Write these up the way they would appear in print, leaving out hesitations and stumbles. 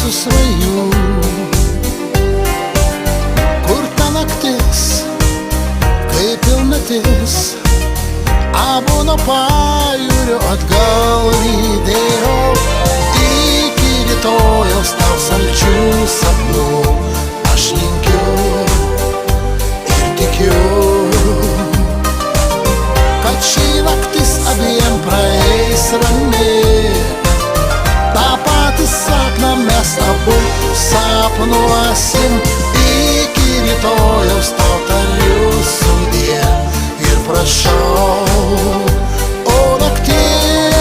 mūsų svajų. Kur ta naktis, kaip pilnatis, abu nuo pajūrio atgal lydėjo. Iki rytojaus tau saldžių sapnų aš linkiu ir tikiu, kad ši naktis abiem praeis ramiai. Ta patį sapną mes abu sapnuosim. Iki rytojaus tau tariu sudie ir prašau. O naktie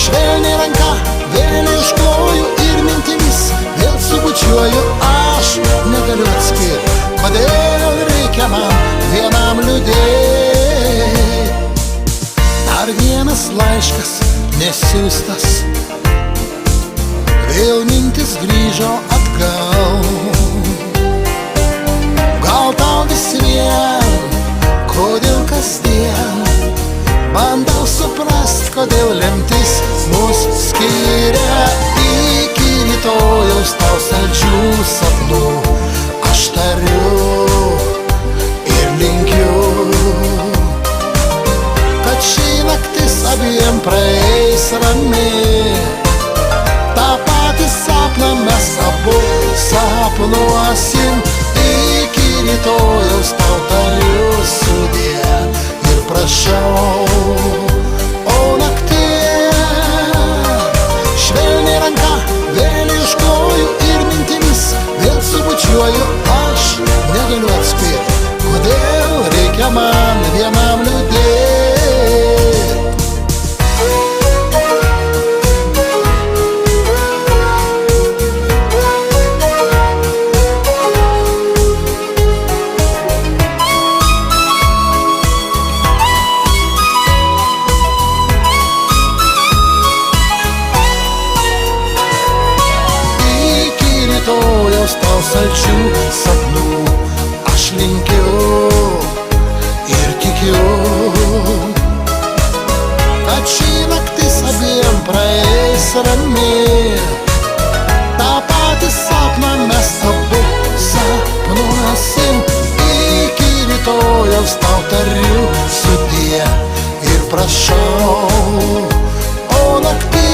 švelniai ranka vėl iškloju ir mintimis vėl subučiuoju. Aš negaliu atskirti, kodėl reikia man vienam liūdėt. Dar vienas laiškas nesiųstas, vėl mintis grįžo atgal. Gal tau vis vien, kodėl kasdien bandau suprast, kodėl lemtis mus skiria. Iki rytojaus tau saldžių sapnų aš tariu ir linkiu, kad ši naktis abiem praeis ramiai. Ta patį sapną mes abu sapnuosim. Iki rytojaus tau tariu sudie ir prašau. O naktie švelniai ranka vėl iškloju ir mintimis vėl subučiuoju. Aš negaliu atspėti, kodėl reikia man vienam liūdėt. Rytojaus tau saldžių sapnų aš linkiu ir tikiu, kad ši naktis abiem praeis ramiai. Ta patį sapną mes abu sapnuosim. Iki rytojaus tau tariu sudie ir prašau. O naktie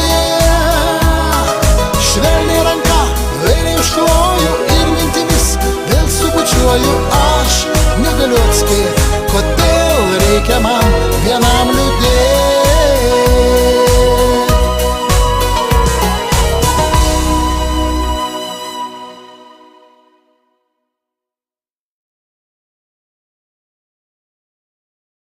švelniai ranka vėl iškloju ir mintimis vėl subučiuoju.